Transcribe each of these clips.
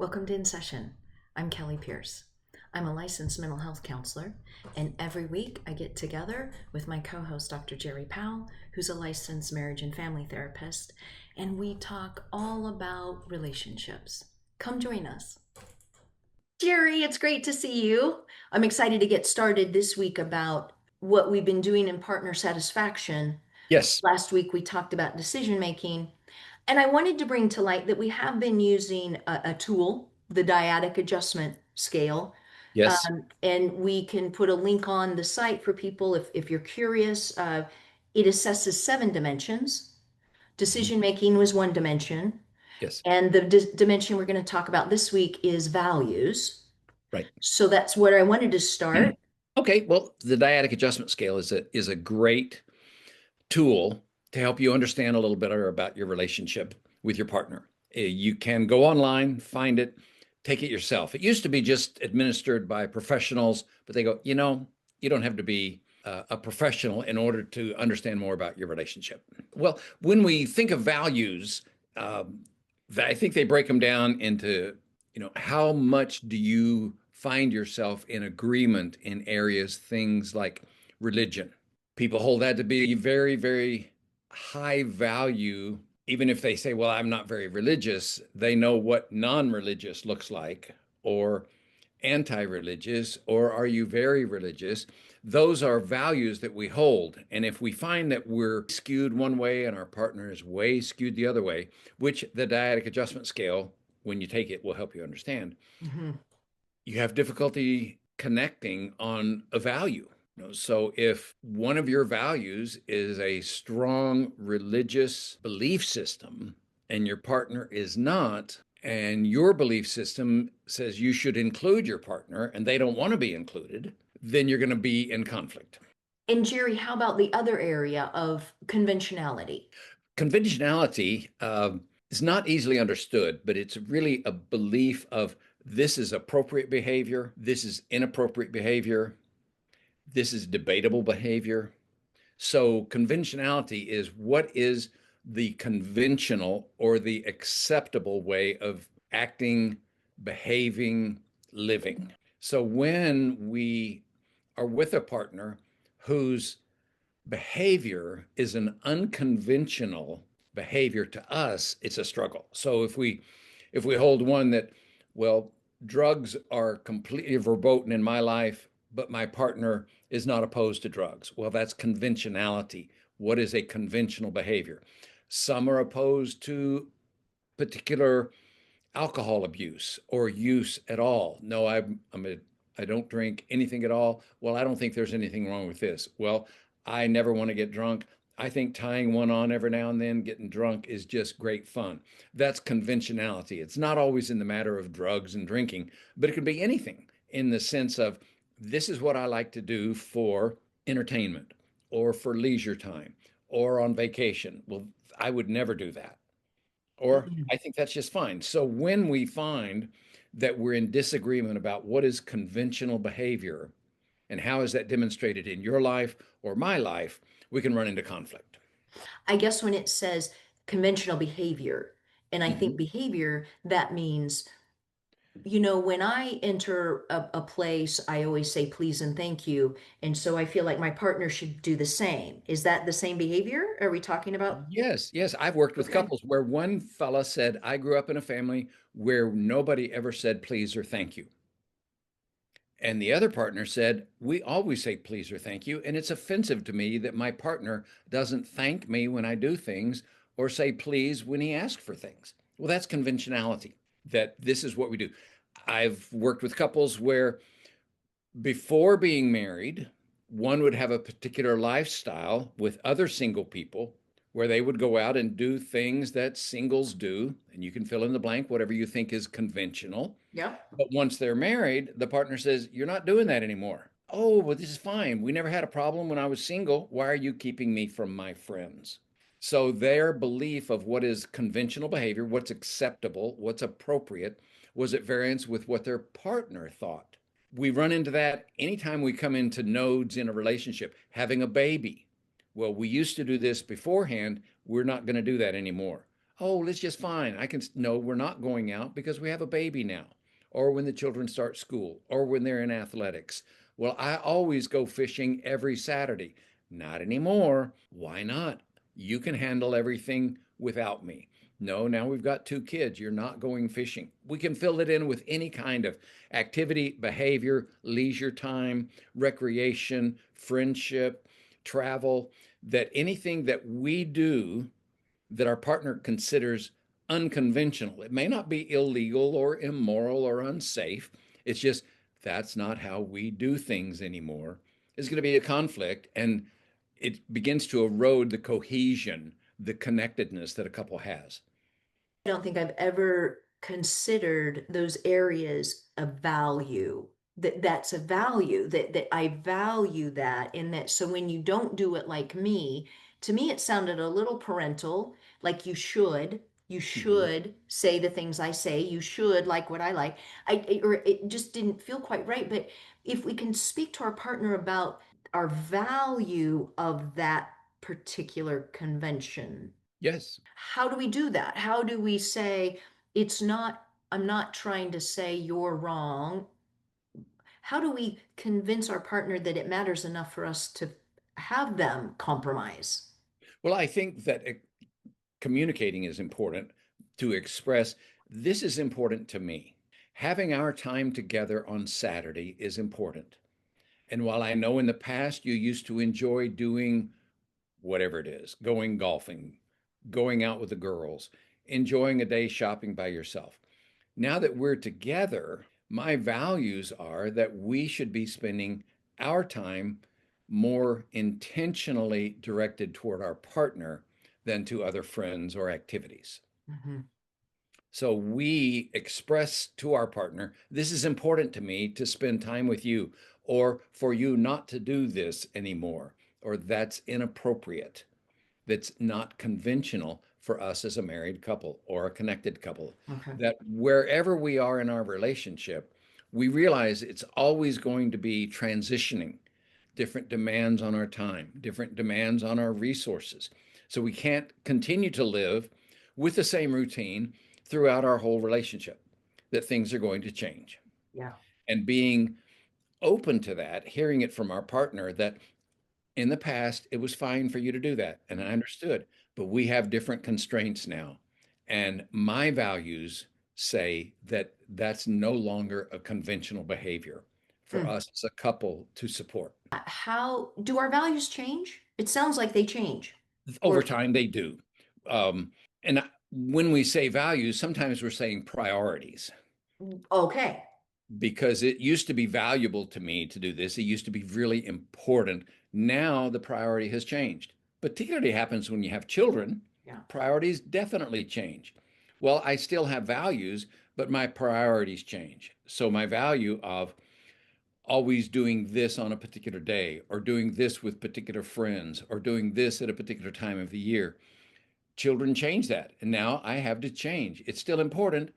Welcome to In Session. I'm Kelli Pierce. I'm a licensed mental health counselor, and every week I get together with my co-host, Dr. Jerry Powell, who's a licensed marriage and family therapist, and we talk all about relationships. Come join us. Jerry, it's great to see you. I'm excited to get started this week about what we've been doing in partner satisfaction. Yes. Last week we talked about decision making. And I wanted to bring to light that we have been using a tool, the Dyadic Adjustment Scale, Yes. and we can put a link on the site for people if you're curious. It assesses 7 dimensions. Mhm. Decision making was one dimension, Yes. and the dimension we're going to talk about this week is values. Right. So that's where I wanted to start. Okay. Well, the dyadic adjustment scale is a great tool to help you understand a little better about your relationship with your partner. You can go online, find it, take it yourself. It used to be just administered by professionals, but they go, you don't have to be a professional in order to understand more about your relationship. Well, when we think of values, um, I think they break them down into, how much do you find yourself in agreement in areas, things like religion. People hold that to be very, very high value. Even if they say, well, I'm not very religious, they know what non-religious looks like, or anti-religious, or are you very religious? Those are values that we hold. And if we find that we're skewed one way and our partner is way skewed the other way, which the dyadic adjustment scale, when you take it, will help you understand, Mhm. you have difficulty connecting on a value. So if one of your values is a strong religious belief system and your partner is not, and your belief system says you should include your partner and they don't want to be included, then you're going to be in conflict. And Jerry, how about the other area of conventionality? Conventionality is not easily understood, but it's really a belief of this is appropriate behavior, this is inappropriate behavior, this is debatable behavior. So conventionality is what is the conventional or the acceptable way of acting, behaving, living. So when we are with a partner whose behavior is an unconventional behavior to us, it's a struggle. So if we hold one that, well, drugs are completely verboten in my life, but my partner is not opposed to drugs. Well, that's conventionality. What is a conventional behavior? Some are opposed to particular alcohol abuse or use at all. No, I don't drink anything at all. Well, I don't think there's anything wrong with this. Well, I never want to get drunk. I think tying one on every now and then, getting drunk is just great fun. That's conventionality. It's not always in the matter of drugs and drinking, but it can be anything in the sense of this is what I like to do for entertainment or for leisure time or on vacation. Well, I would never do that. Or Mhm. I think that's just fine. So when we find that we're in disagreement about what is conventional behavior and how is that demonstrated in your life or my life, we can run into conflict. I guess when it says conventional behavior, and I Mhm. think behavior, that means, when I enter a place, I always say please and thank you. And so I feel like my partner should do the same. Is that the same behavior? Are we talking about? Yes, yes. I've worked with Okay. couples where one fella said, I grew up in a family where nobody ever said please or thank you. And the other partner said, we always say please or thank you. And it's offensive to me that my partner doesn't thank me when I do things or say please when he asks for things. Well, that's conventionality, that this is what we do. I've worked with couples where before being married, one would have a particular lifestyle with other single people where they would go out and do things that singles do. And you can fill in the blank, whatever you think is conventional. Yep. But once they're married, the partner says, you're not doing that anymore. Oh, well, this is fine. We never had a problem when I was single. Why are you keeping me from my friends? So their belief of what is conventional behavior, what's acceptable, what's appropriate, was at variance with what their partner thought. We run into that anytime we come into nodes in a relationship, having a baby. Well, we used to do this beforehand. We're not going to do that anymore. Oh, it's just fine. No, we're not going out because we have a baby now, or when the children start school, or when they're in athletics. Well, I always go fishing every Saturday. Not anymore. Why not? You can handle everything without me. No, now we've got two kids. You're not going fishing. We can fill it in with any kind of activity, behavior, leisure time, recreation, friendship, travel, that anything that we do that our partner considers unconventional. It may not be illegal or immoral or unsafe. It's just that's not how we do things anymore. It's going to be a conflict, and it begins to erode the cohesion, the connectedness that a couple has. I don't think I've ever considered those areas of value. That's a value that I value that in that. So when you don't do it like me, to me it sounded a little parental, like you Mhm. should say the things I say, you should like what I like. Or it just didn't feel quite right. But if we can speak to our partner about our value of that particular convention, Yes. how do we do that? How do we say it's not, I'm not trying to say you're wrong. How do we convince our partner that it matters enough for us to have them compromise? Well, I think that communicating is important to express this is important to me. Having our time together on Saturday is important. And while I know in the past you used to enjoy doing whatever it is, going golfing, going out with the girls, enjoying a day shopping by yourself, now that we're together, my values are that we should be spending our time more intentionally directed toward our partner than to other friends or activities. Mhm. So we express to our partner, this is important to me to spend time with you, or for you not to do this anymore, or that's inappropriate. That's not conventional for us as a married couple or a connected couple. Okay. That wherever we are in our relationship, we realize it's always going to be transitioning, different demands on our time, different demands on our resources. So we can't continue to live with the same routine throughout our whole relationship, that things are going to change. Yeah. And being open to that, hearing it from our partner that in the past it was fine for you to do that, and I understood, but we have different constraints now. And my values say that that's no longer a conventional behavior for Mm. us as a couple to support. How do our values change? It sounds like they change. Over Or, time, they do. And when we say values, sometimes we're saying priorities okay. because it used to be valuable to me to do this. It used to be really important. Now the priority has changed. Particularly happens when you have children. Yeah. Priorities definitely change. Well, I still have values, but my priorities change. So my value of always doing this on a particular day, or doing this with particular friends, or doing this at a particular time of the year, children change that. And now I have to change. It's still important,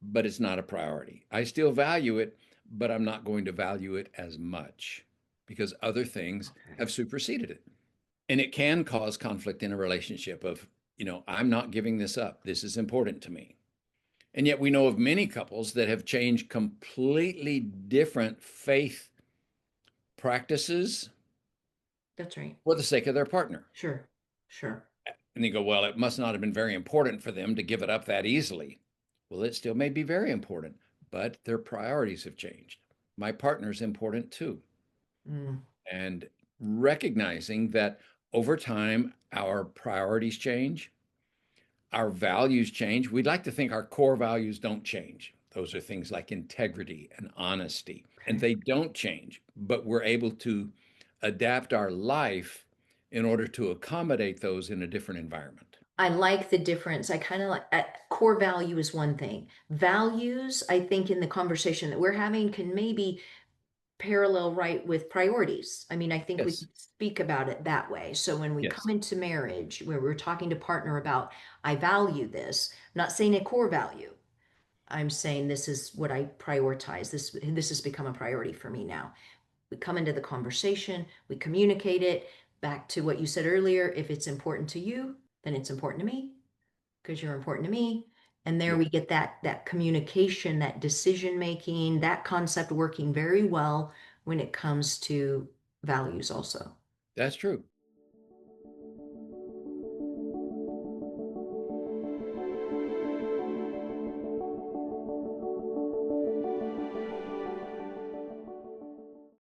but it's not a priority. I still value it, but I'm not going to value it as much because other things Okay. have superseded it. And it can cause conflict in a relationship of, I'm not giving this up. This is important to me. And yet we know of many couples that have changed completely different faith practices That's right. for the sake of their partner. Sure. Sure. And you go, well, it must not have been very important for them to give it up that easily. Well, it still may be very important, but their priorities have changed. My partner's important too. Mm. And recognizing that over time, our priorities change, our values change. We'd like to think our core values don't change. Those are things like integrity and honesty, and Okay. they don't change, but we're able to adapt our life in order to accommodate those in a different environment. I like the difference. I kind of like core value is one thing. Values, I think, in the conversation that we're having can maybe parallel right with priorities. I mean, I think we Yes. can speak about it that way. So when we come Yes. into marriage, where we're talking to partner about, I value this, I'm not saying a core value. I'm saying this is what I prioritize. This has become a priority for me now. We come into the conversation, we communicate it back to what you said earlier. If it's important to you, then it's important to me. because you're important to me. And there Yeah, we get that communication, that decision making, that concept working very well when it comes to values also. that's true.